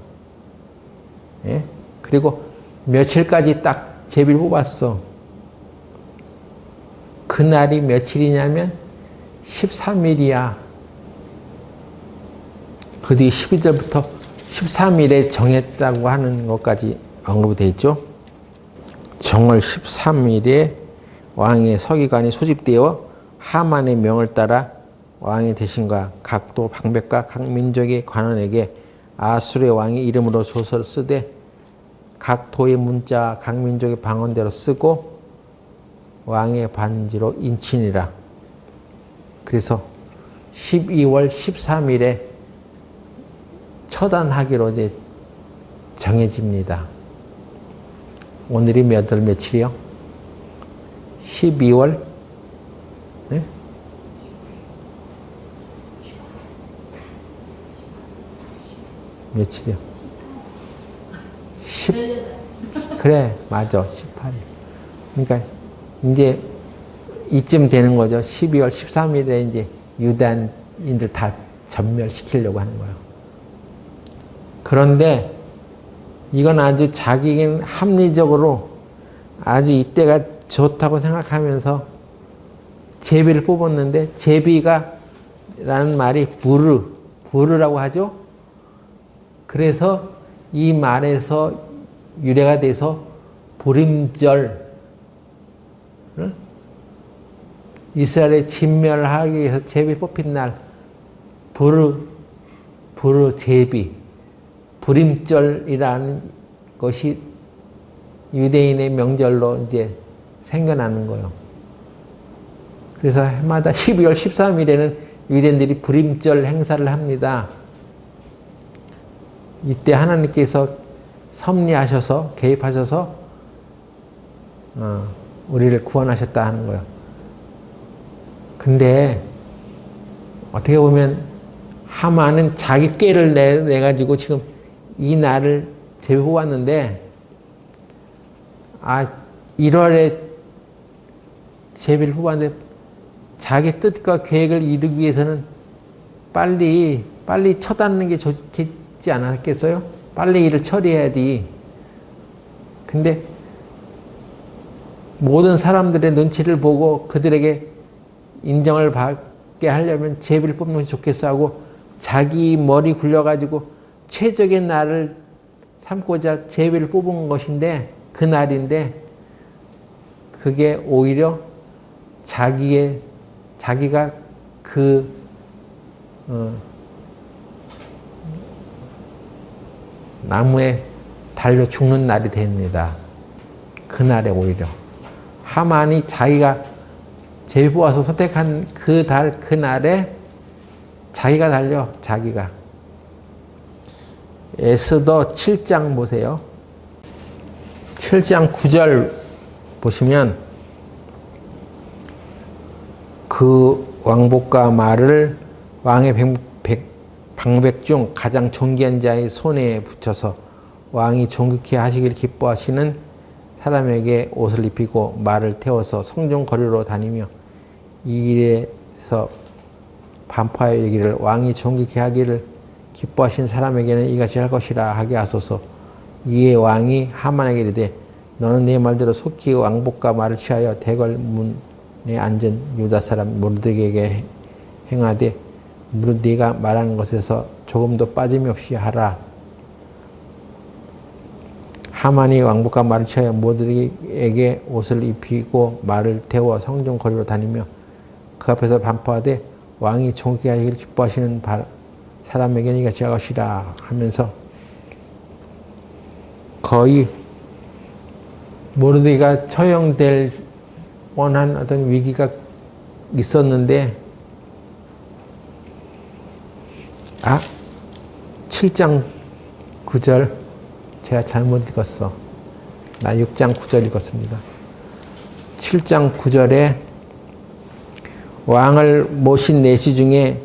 예? 그리고 며칠까지 딱 제비를 뽑았어. 그 날이 며칠이냐면 13일이야. 그 뒤 12절부터 13일에 정했다고 하는 것까지 언급이 되어 있죠. 정월 13일에 왕의 서기관이 소집되어 하만의 명을 따라 왕의 대신과 각도 방백과 각 민족의 관원에게 아수르의 왕의 이름으로 조서를 쓰되 각 도의 문자 각 민족의 방언대로 쓰고 왕의 반지로 인치니라. 그래서 12월 13일에 처단하기로 이제 정해집니다. 오늘이 몇 월 며칠이요? 12월 네? 며칠이요? 그래 맞아 18일. 그러니까 이제 이쯤 되는 거죠. 12월 13일에 이제 유대인들 다 전멸시키려고 하는 거예요. 그런데 이건 아주 자기는 합리적으로 아주 이때가 좋다고 생각하면서 제비를 뽑았는데, 제비가 라는 말이 부르라고 하죠. 그래서 이 말에서 유래가 돼서 불임절, 이스라엘의 진멸하기 위해서 제비 뽑힌 날, 제비, 불임절이라는 것이 유대인의 명절로 이제 생겨나는 거예요. 그래서 해마다 12월 13일에는 유대인들이 불임절 행사를 합니다. 이때 하나님께서 섭리하셔서, 개입하셔서 우리를 구원하셨다 하는 거예요. 근데 어떻게 보면 하만은 자기 꾀를 내가지고 지금 이 날을 제비 뽑았는데, 1월에 제비를 뽑았는데 자기 뜻과 계획을 이루기 위해서는 빨리 처단는 게 좋겠지 않았겠어요? 빨리 일을 처리해야지. 근데 모든 사람들의 눈치를 보고 그들에게 인정을 받게 하려면 제비를 뽑는 것이 좋겠어 하고 자기 머리 굴려가지고 최적의 날을 삼고자 제비를 뽑은 것인데, 그 날인데, 그게 오히려 자기가 그 나무에 달려 죽는 날이 됩니다. 그날에 오히려 하만이 자기가 제비 뽑아서 선택한 그날에 자기가 달려, 자기가. 에스더 7장 보세요. 7장 9절 보시면 그 왕복과 말을 왕의 방백 중 가장 존귀한 자의 손에 붙여서 왕이 존귀케 하시기를 기뻐하시는 사람에게 옷을 입히고 말을 태워서 성중 거리로 다니며 이 길에서 반포하여 이르기를 왕이 존귀케 하기를 기뻐하신 사람에게는 이같이 할 것이라 하게 하소서. 이에 왕이 하만에게 이르되 너는 내 말대로 속히 왕복과 말을 취하여 대궐 문에 앉은 유다 사람 모르드게에게 행하되 네가 말하는 것에서 조금도 빠짐이 없이 하라. 하만이 왕복과 말을 취하여 모르드게에게 옷을 입히고 말을 태워 성중 거리로 다니며 그 앞에서 반포하되 왕이 존귀케 하기를 기뻐하시는 사람에게는 이같이 할 것이라 하면서, 거의 모르드게가 처형될 뻔한 어떤 위기가 있었는데, 7장 9절 제가 잘못 읽었어. 나 6장 9절 읽었습니다. 7장 9절에 왕을 모신 내시 중에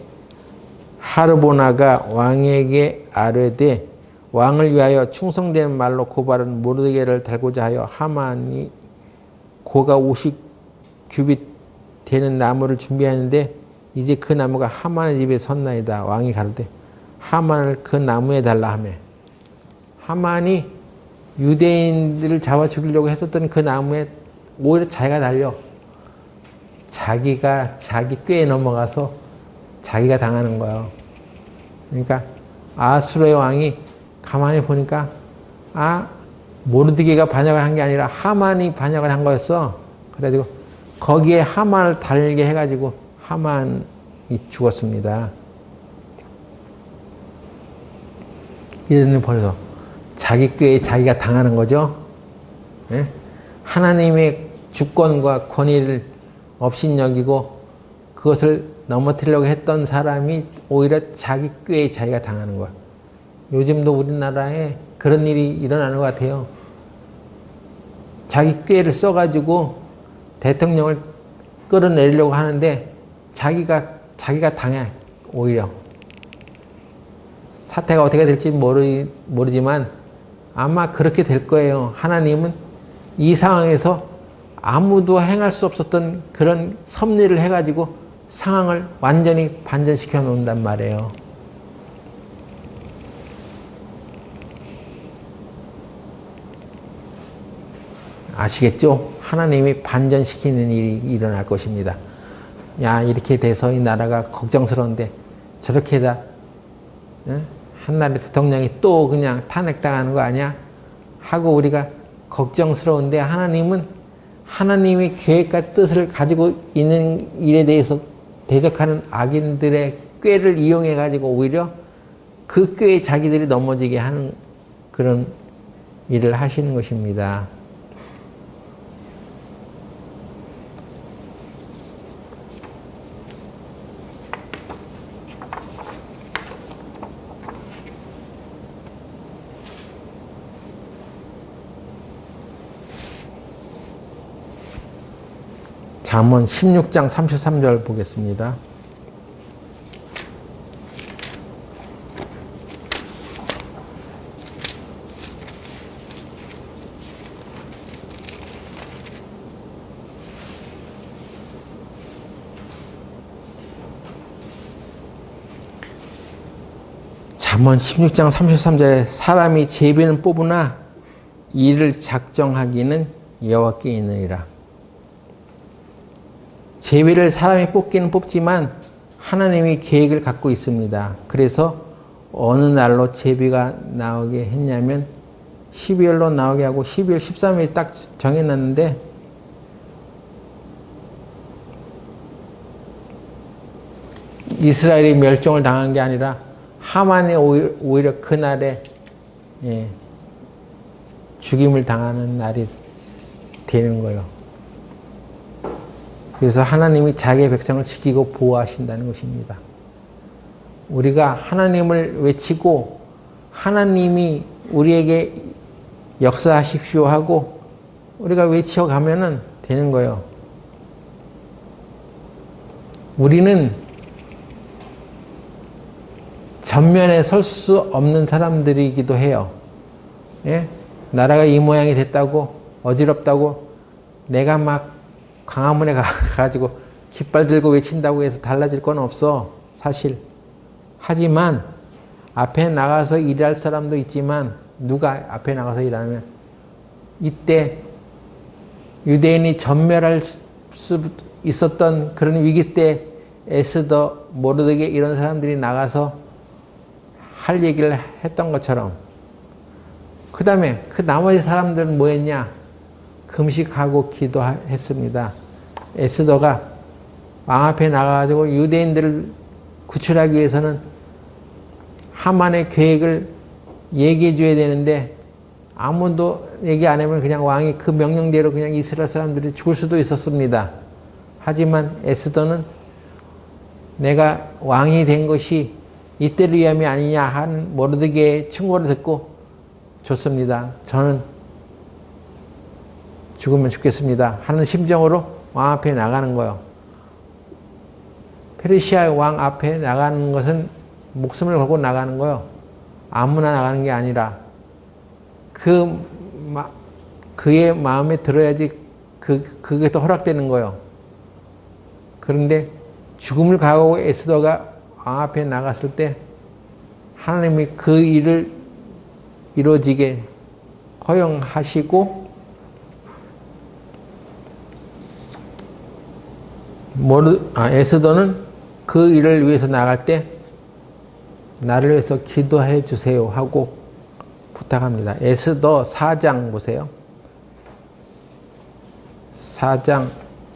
하르보나가 왕에게 아뢰되 왕을 위하여 충성된 말로 고발한 모르드게를 달고자 하여 하만이 고가 50규빗 되는 나무를 준비하는데 이제 그 나무가 하만의 집에 섰나이다. 왕이 가로되 하만을 그 나무에 달라 하며, 하만이 유대인들을 잡아 죽이려고 했었던 그 나무에 오히려 자기가 달려 자기가 자기 꾀에 넘어가서 자기가 당하는 거예요. 그러니까 아수르의 왕이 가만히 보니까 모르드게가 반역을 한 게 아니라 하만이 반역을 한 거였어. 그래가지고 거기에 하만을 달게 해가지고 하만이 죽었습니다. 이들은 벌써 자기 꾀에 자기가 당하는 거죠. 예? 하나님의 주권과 권위를 업신여기고 그것을 넘어뜨리려고 했던 사람이 오히려 자기 꾀에 자기가 당하는 거야. 요즘도 우리나라에 그런 일이 일어나는 것 같아요. 자기 꾀를 써가지고 대통령을 끌어내리려고 하는데 자기가 당해, 오히려. 사태가 어떻게 될지 모르지만 아마 그렇게 될 거예요. 하나님은 이 상황에서 아무도 행할 수 없었던 그런 섭리를 해가지고 상황을 완전히 반전시켜 놓는단 말이에요. 아시겠죠? 하나님이 반전시키는 일이 일어날 것입니다. 야, 이렇게 돼서 이 나라가 걱정스러운데 저렇게 다 한나라의 대통령이 또 그냥 탄핵당하는 거 아니야? 하고 우리가 걱정스러운데 하나님은 하나님의 계획과 뜻을 가지고 있는 일에 대해서 대적하는 악인들의 꾀를 이용해 가지고 오히려 그 꾀에 자기들이 넘어지게 하는 그런 일을 하시는 것입니다. 잠언 16장 33절 보겠습니다. 잠언 16장 33절에 사람이 제비는 뽑으나 이를 작정하기는 여호와께 있느니라. 제비를 사람이 뽑기는 뽑지만 하나님이 계획을 갖고 있습니다. 그래서 어느 날로 제비가 나오게 했냐면 12월로 나오게 하고 12월 13일 딱 정해놨는데 이스라엘이 멸종을 당한 게 아니라 하만이 오히려 그날에 죽임을 당하는 날이 되는 거예요. 그래서 하나님이 자기의 백성을 지키고 보호하신다는 것입니다. 우리가 하나님을 외치고 하나님이 우리에게 역사하십시오 하고 우리가 외쳐가면은 되는 거예요. 우리는 전면에 설 수 없는 사람들이기도 해요. 예? 나라가 이 모양이 됐다고 어지럽다고 내가 막 광화문에 가가지고 깃발 들고 외친다고 해서 달라질 건 없어. 사실. 하지만 앞에 나가서 일할 사람도 있지만 누가 앞에 나가서 일하면 이때 유대인이 전멸할 수 있었던 그런 위기 때 에스더, 모르드게 이런 사람들이 나가서 할 얘기를 했던 것처럼 그 다음에 그 나머지 사람들은 뭐 했냐? 금식하고 기도했습니다. 에스더가 왕 앞에 나가가지고 유대인들을 구출하기 위해서는 하만의 계획을 얘기해 줘야 되는데 아무도 얘기 안 하면 그냥 왕이 그 명령대로 그냥 이스라엘 사람들이 죽을 수도 있었습니다. 하지만 에스더는 내가 왕이 된 것이 이때를 위함이 아니냐 하는 모르드게의 충고를 듣고 좋습니다. 저는 죽으면 죽겠습니다 하는 심정으로 왕 앞에 나가는 거예요. 페르시아 왕 앞에 나가는 것은 목숨을 걸고 나가는 거예요. 아무나 나가는 게 아니라 그의 마음에 들어야지 그게 더 허락되는 거예요. 그런데 죽음을 각오하고 에스더가 왕 앞에 나갔을 때 하나님이 그 일을 이루어지게 허용하시고 에스더는 그 일을 위해서 나갈 때 나를 위해서 기도해 주세요 하고 부탁합니다. 에스더 4장 보세요. 4장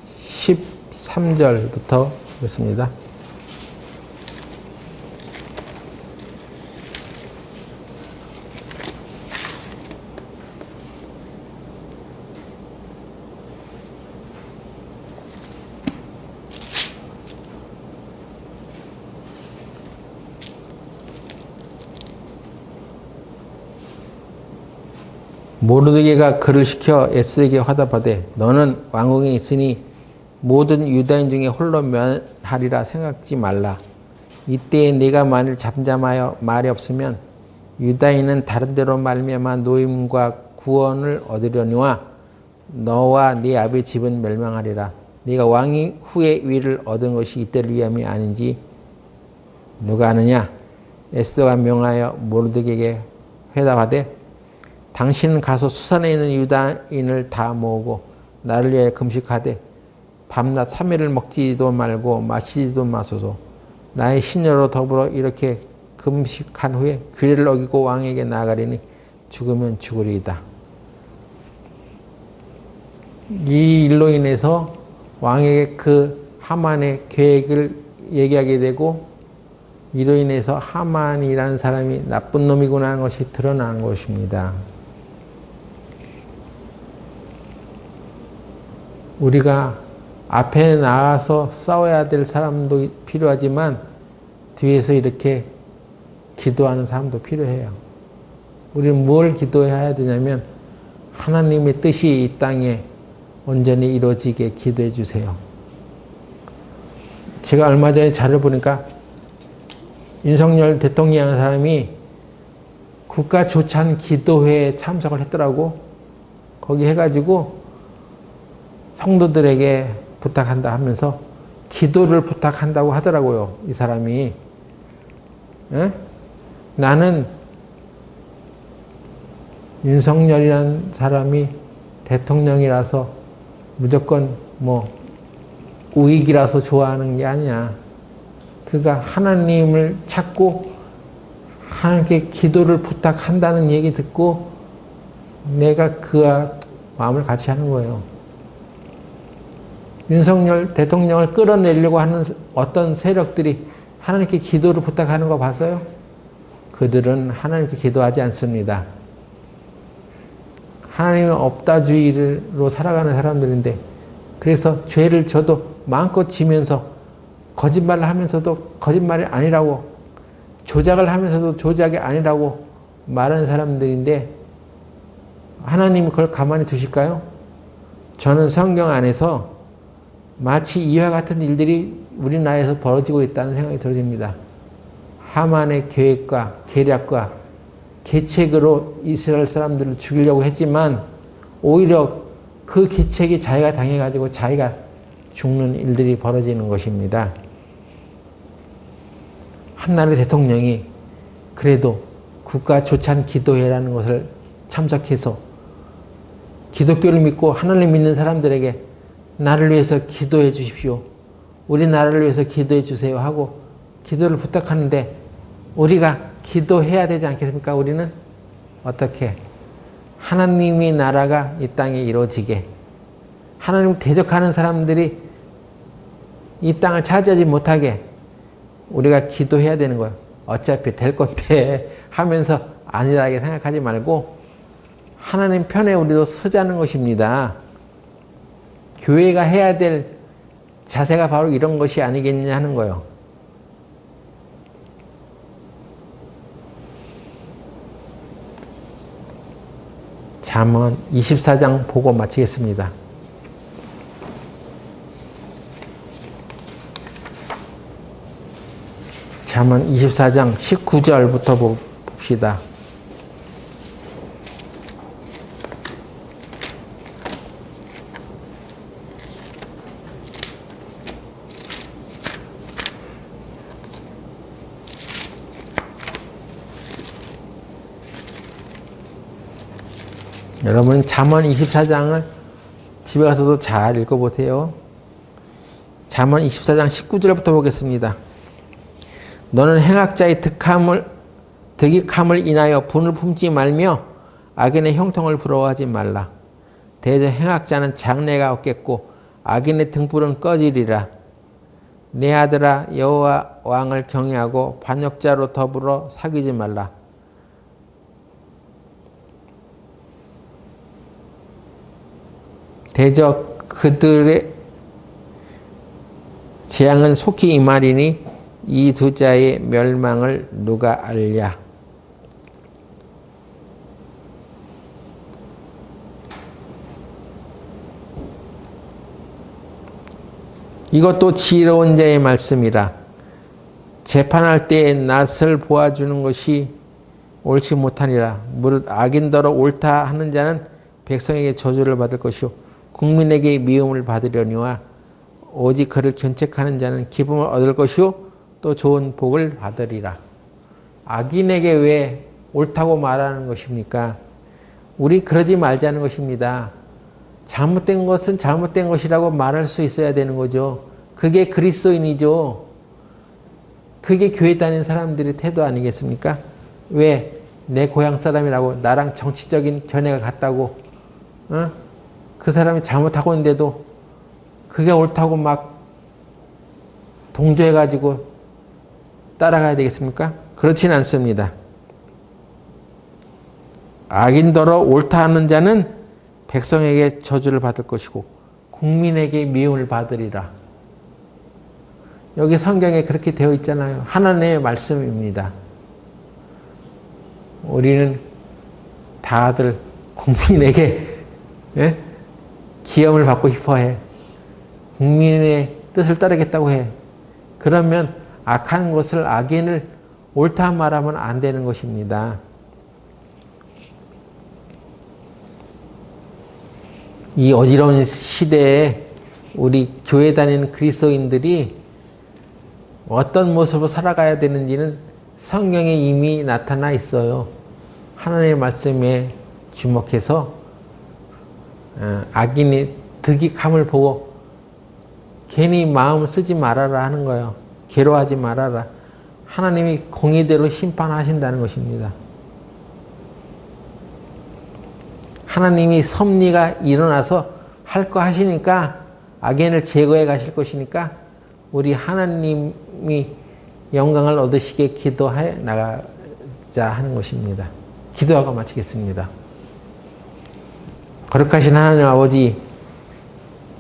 13절부터 보겠습니다. 모르드게가 그를 시켜 에스더에게 화답하되 너는 왕궁에 있으니 모든 유다인 중에 홀로 면하리라 생각지 말라. 이때에 네가 만일 잠잠하여 말이 없으면 유다인은 다른 데로 말미암아 노임과 구원을 얻으려니와 너와 네 아버지 집은 멸망하리라. 네가 왕이 후에 위를 얻은 것이 이때를 위함이 아닌지 누가 아느냐? 에스더가 명하여 모르드게에게 회답하되 당신은 가서 수산에 있는 유다인을 다 모으고 나를 위하여 금식하되 밤낮 3일을 먹지도 말고 마시지도 마소서. 나의 신녀로 더불어 이렇게 금식한 후에 규례를 어기고 왕에게 나아가리니 죽으면 죽으리이다. 이 일로 인해서 왕에게 그 하만의 계획을 얘기하게 되고 이로 인해서 하만이라는 사람이 나쁜 놈이구나 하는 것이 드러나는 것입니다. 우리가 앞에 나가서 싸워야 될 사람도 필요하지만 뒤에서 이렇게 기도하는 사람도 필요해요. 우리는 뭘 기도해야 되냐면 하나님의 뜻이 이 땅에 온전히 이루어지게 기도해 주세요. 제가 얼마 전에 자료를 보니까 윤석열 대통령이라는 사람이 국가조찬 기도회에 참석을 했더라고. 거기 해가지고 성도들에게 부탁한다 하면서 기도를 부탁한다고 하더라고요. 이 사람이. 에? 나는 윤석열이라는 사람이 대통령이라서 무조건 뭐 우익이라서 좋아하는 게 아니야. 그가 하나님을 찾고 하나님께 기도를 부탁한다는 얘기 듣고 내가 그와 마음을 같이 하는 거예요. 윤석열 대통령을 끌어내려고 하는 어떤 세력들이 하나님께 기도를 부탁하는 거 봤어요? 그들은 하나님께 기도하지 않습니다. 하나님은 없다주의로 살아가는 사람들인데 그래서 죄를 저도 마음껏 지면서 거짓말을 하면서도 거짓말이 아니라고 조작을 하면서도 조작이 아니라고 말하는 사람들인데 하나님이 그걸 가만히 두실까요? 저는 성경 안에서 마치 이와 같은 일들이 우리나라에서 벌어지고 있다는 생각이 들어집니다. 하만의 계획과 계략과 계책으로 이스라엘 사람들을 죽이려고 했지만 오히려 그 계책이 자기가 당해가지고 자기가 죽는 일들이 벌어지는 것입니다. 한나라의 대통령이 그래도 국가조찬 기도회라는 것을 참석해서 기독교를 믿고 하나님을 믿는 사람들에게 나를 위해서 기도해 주십시오. 우리나라를 위해서 기도해 주세요 하고 기도를 부탁하는데 우리가 기도해야 되지 않겠습니까? 우리는 어떻게? 하나님의 나라가 이 땅에 이루어지게 하나님 대적하는 사람들이 이 땅을 차지하지 못하게 우리가 기도해야 되는 거예요. 어차피 될 건데 하면서 아니라게 생각하지 말고 하나님 편에 우리도 서자는 것입니다. 교회가 해야 될 자세가 바로 이런 것이 아니겠냐 하는 거예요. 잠언 24장 보고 마치겠습니다. 잠언 24장 19절부터 봅시다. 여러분 잠언 24장을 집에 가서도 잘 읽어보세요. 잠언 24장 19절부터 보겠습니다. 너는 행악자의 득익함을 인하여 분을 품지 말며 악인의 형통을 부러워하지 말라. 대저 행악자는 장래가 없겠고 악인의 등불은 꺼지리라. 내 아들아 여호와 왕을 경외하고 반역자로 더불어 사귀지 말라. 대적 그들의 재앙은 속히 임하리니 이 두 자의 멸망을 누가 알랴. 이것도 지혜로운 자의 말씀이라. 재판할 때에 낯을 보아주는 것이 옳지 못하니라. 무릇 악인더러 옳다 하는 자는 백성에게 저주를 받을 것이요 국민에게 미움을 받으려니와 오직 그를 견책하는 자는 기쁨을 얻을 것이요 또 좋은 복을 받으리라. 악인에게 왜 옳다고 말하는 것입니까? 우리 그러지 말자는 것입니다. 잘못된 것은 잘못된 것이라고 말할 수 있어야 되는 거죠. 그게 그리스도인이죠. 그게 교회 다니는 사람들의 태도 아니겠습니까? 왜 내 고향 사람이라고 나랑 정치적인 견해가 같다고 그 사람이 잘못하고 있는데도 그게 옳다고 막 동조해가지고 따라가야 되겠습니까? 그렇지는 않습니다. 악인더러 옳다 하는 자는 백성에게 저주를 받을 것이고 국민에게 미움을 받으리라. 여기 성경에 그렇게 되어 있잖아요. 하나님의 말씀입니다. 우리는 다들 국민에게 기염을 받고 싶어해. 국민의 뜻을 따르겠다고 해. 그러면 악한 것을 악인을 옳다 말하면 안 되는 것입니다. 이 어지러운 시대에 우리 교회 다니는 그리스도인들이 어떤 모습으로 살아가야 되는지는 성경에 이미 나타나 있어요. 하나님의 말씀에 주목해서 악인이 득익함을 보고 괜히 마음 쓰지 말아라 하는 거예요. 괴로워하지 말아라. 하나님이 공의대로 심판하신다는 것입니다. 하나님이 섭리가 일어나서 할 거 하시니까 악인을 제거해 가실 것이니까 우리 하나님이 영광을 얻으시게 기도해 나가자 하는 것입니다. 기도하고 마치겠습니다. 거룩하신 하나님 아버지,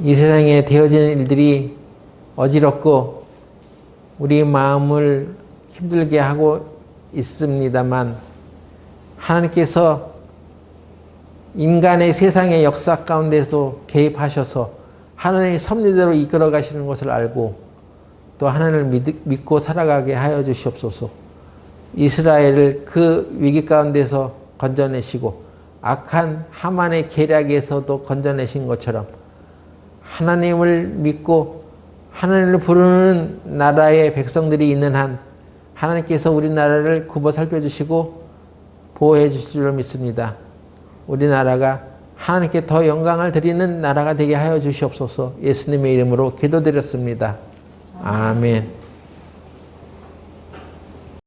이 세상에 되어지는 일들이 어지럽고 우리 마음을 힘들게 하고 있습니다만 하나님께서 인간의 세상의 역사 가운데서 개입하셔서 하나님의 섭리대로 이끌어 가시는 것을 알고 또 하나님을 믿고 살아가게 하여 주시옵소서. 이스라엘을 그 위기 가운데서 건져내시고 악한 하만의 계략에서도 건져내신 것처럼 하나님을 믿고 하나님을 부르는 나라의 백성들이 있는 한 하나님께서 우리나라를 굽어 살펴주시고 보호해 주실 줄 믿습니다. 우리나라가 하나님께 더 영광을 드리는 나라가 되게 하여 주시옵소서. 예수님의 이름으로 기도드렸습니다. 아멘.